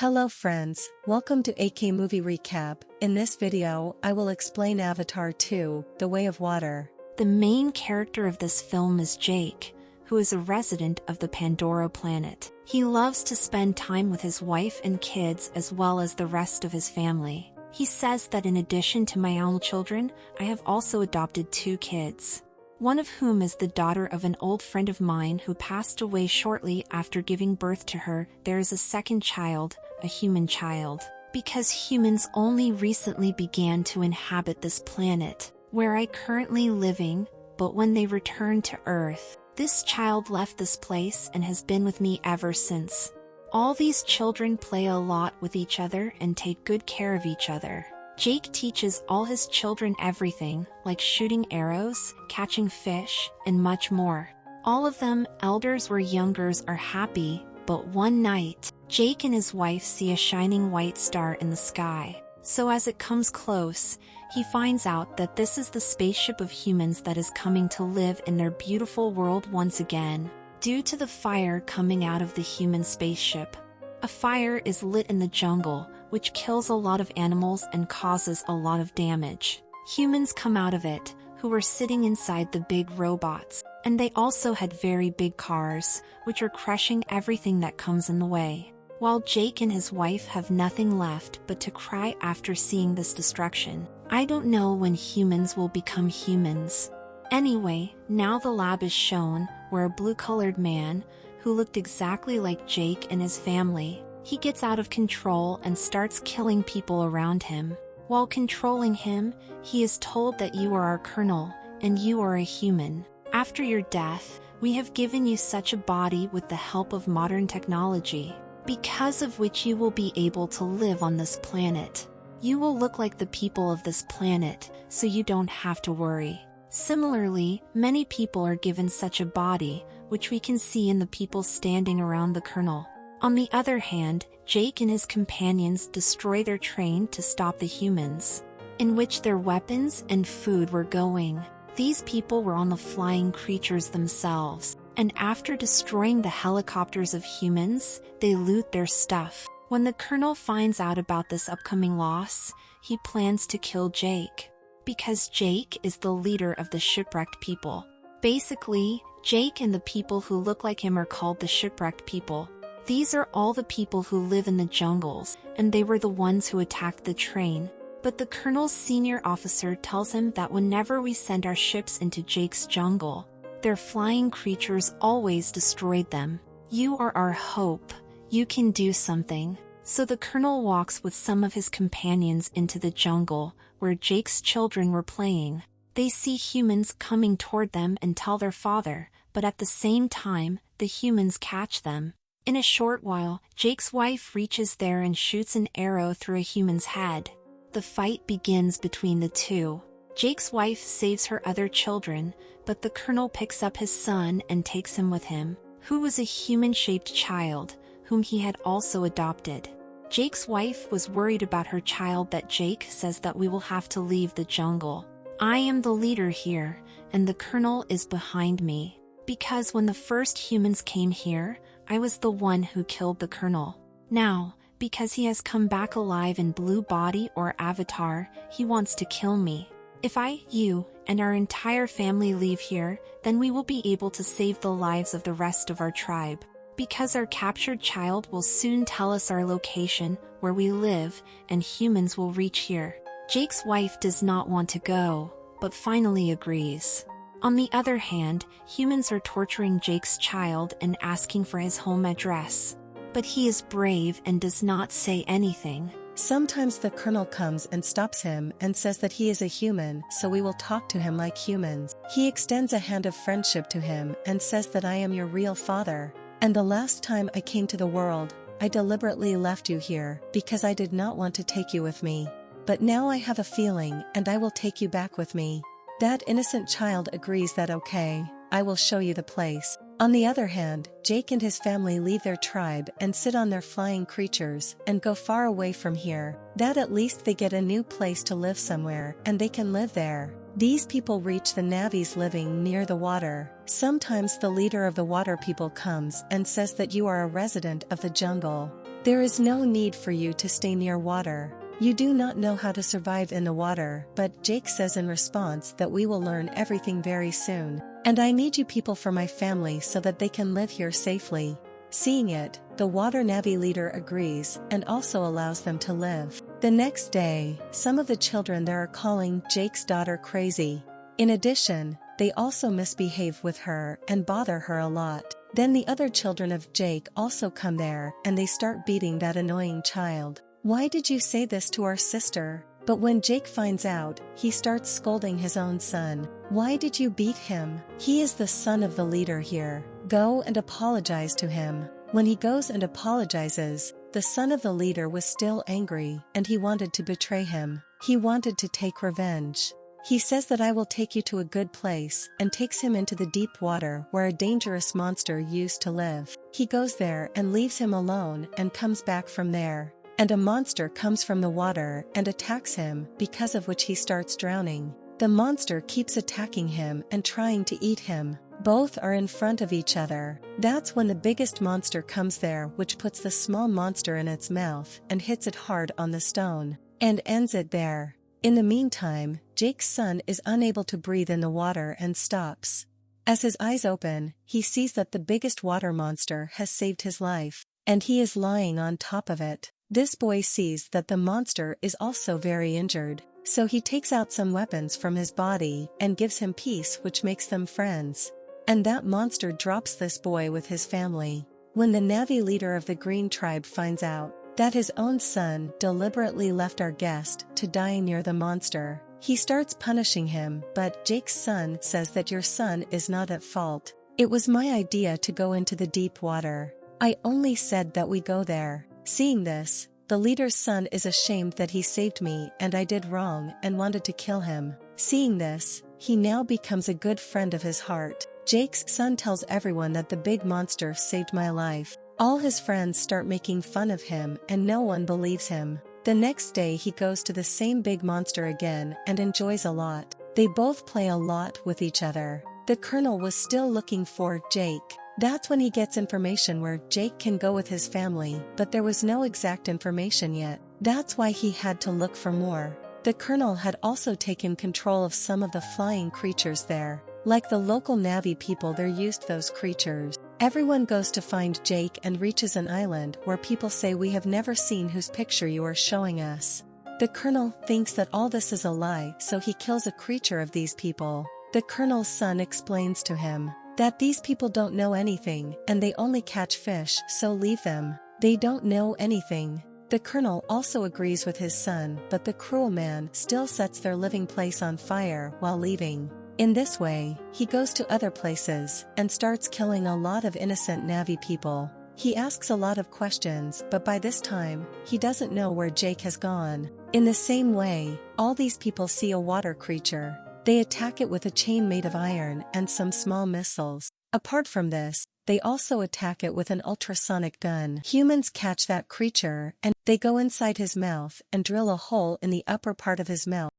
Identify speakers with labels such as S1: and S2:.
S1: Hello friends, welcome to AK Movie Recap. In this video, I will explain Avatar 2, The Way of Water.
S2: The main character of this film is Jake, who is a resident of the Pandora planet. He loves to spend time with his wife and kids as well as the rest of his family. He says that in addition to my own children, I have also adopted 2 kids. One of whom is the daughter of an old friend of mine who passed away shortly after giving birth to her. There is a second child, a human child. Because humans only recently began to inhabit this planet, where I currently living, but when they returned to Earth, this child left this place and has been with me ever since. All these children play a lot with each other and take good care of each other. Jake teaches all his children everything, like shooting arrows, catching fish, and much more. All of them, elders or youngers, are happy, but one night, Jake and his wife see a shining white star in the sky. So as it comes close, he finds out that this is the spaceship of humans that is coming to live in their beautiful world once again, due to the fire coming out of the human spaceship. A fire is lit in the jungle, which kills a lot of animals and causes a lot of damage. Humans come out of it, who were sitting inside the big robots, and they also had very big cars, which are crushing everything that comes in the way. While Jake and his wife have nothing left but to cry after seeing this destruction. I don't know when humans will become humans. Anyway, now the lab is shown, where a blue-colored man, who looked exactly like Jake and his family, he gets out of control and starts killing people around him. While controlling him, he is told that you are our colonel, and you are a human. After your death, we have given you such a body with the help of modern technology, because of which you will be able to live on this planet. You will look like the people of this planet, so you don't have to worry. Similarly, many people are given such a body, which we can see in the people standing around the colonel. On the other hand, Jake and his companions destroy their train to stop the humans, in which their weapons and food were going. These people were on the flying creatures themselves, and after destroying the helicopters of humans, they loot their stuff. When the colonel finds out about this upcoming loss, he plans to kill Jake, because Jake is the leader of the shipwrecked people. Basically, Jake and the people who look like him are called the shipwrecked people. These are all the people who live in the jungles, and they were the ones who attacked the train. But the colonel's senior officer tells him that whenever we send our ships into Jake's jungle, their flying creatures always destroyed them. You are our hope. You can do something. So the colonel walks with some of his companions into the jungle, where Jake's children were playing. They see humans coming toward them and tell their father, but at the same time, the humans catch them. In a short while, Jake's wife reaches there and shoots an arrow through a human's head. The fight begins between the two. Jake's wife saves her other children, but the colonel picks up his son and takes him with him, who was a human-shaped child, whom he had also adopted. Jake's wife was worried about her child, that Jake says that we will have to leave the jungle. I am the leader here, and the colonel is behind me. Because when the first humans came here, I was the one who killed the colonel. Now, because he has come back alive in Blue Body or Avatar, he wants to kill me. If you, and our entire family leave here, then we will be able to save the lives of the rest of our tribe. Because our captured child will soon tell us our location, where we live, and humans will reach here. Jake's wife does not want to go, but finally agrees. On the other hand, humans are torturing Jake's child and asking for his home address. But he is brave and does not say anything.
S1: Sometimes the colonel comes and stops him and says that he is a human, so we will talk to him like humans. He extends a hand of friendship to him and says that I am your real father. And the last time I came to the world, I deliberately left you here, because I did not want to take you with me. But now I have a feeling, and I will take you back with me. That innocent child agrees that okay, I will show you the place. On the other hand, Jake and his family leave their tribe and sit on their flying creatures and go far away from here, that at least they get a new place to live somewhere and they can live there. These people reach the Navis living near the water. Sometimes the leader of the water people comes and says that you are a resident of the jungle. There is no need for you to stay near water. You do not know how to survive in the water, but Jake says in response that we will learn everything very soon. And I need you people for my family so that they can live here safely. Seeing it, the water Na'vi leader agrees and also allows them to live. The next day, some of the children there are calling Jake's daughter crazy. In addition, they also misbehave with her and bother her a lot. Then the other children of Jake also come there and they start beating that annoying child. Why did you say this to our sister? But when Jake finds out, he starts scolding his own son. Why did you beat him? He is the son of the leader here. Go and apologize to him. When he goes and apologizes, the son of the leader was still angry and he wanted to betray him. He wanted to take revenge. He says that I will take you to a good place and takes him into the deep water where a dangerous monster used to live. He goes there and leaves him alone and comes back from there. And a monster comes from the water and attacks him, because of which he starts drowning. The monster keeps attacking him and trying to eat him. Both are in front of each other. That's when the biggest monster comes there, which puts the small monster in its mouth and hits it hard on the stone, and ends it there. In the meantime, Jake's son is unable to breathe in the water and stops. As his eyes open, he sees that the biggest water monster has saved his life, and he is lying on top of it. This boy sees that the monster is also very injured, so he takes out some weapons from his body and gives him peace, which makes them friends. And that monster drops this boy with his family. When the Na'vi leader of the Green tribe finds out that his own son deliberately left our guest to die near the monster, he starts punishing him, but Jake's son says that your son is not at fault. It was my idea to go into the deep water. I only said that we go there. Seeing this, the leader's son is ashamed that he saved me and I did wrong and wanted to kill him. Seeing this, he now becomes a good friend of his heart. Jake's son tells everyone that the big monster saved my life. All his friends start making fun of him and no one believes him. The next day he goes to the same big monster again and enjoys a lot. They both play a lot with each other. The colonel was still looking for Jake. That's when he gets information where Jake can go with his family, but there was no exact information yet. That's why he had to look for more. The colonel had also taken control of some of the flying creatures there. Like the local Na'vi people, there used those creatures. Everyone goes to find Jake and reaches an island where people say we have never seen whose picture you are showing us. The colonel thinks that all this is a lie, so he kills a creature of these people. The colonel's son explains to him that these people don't know anything and they only catch fish, so leave them. They don't know anything. The colonel also agrees with his son, but the cruel man still sets their living place on fire while leaving. In this way, he goes to other places and starts killing a lot of innocent Na'vi people. He asks a lot of questions, but by this time, he doesn't know where Jake has gone. In the same way, all these people see a water creature. They attack it with a chain made of iron and some small missiles. Apart from this, they also attack it with an ultrasonic gun. Humans catch that creature and they go inside his mouth and drill a hole in the upper part of his mouth.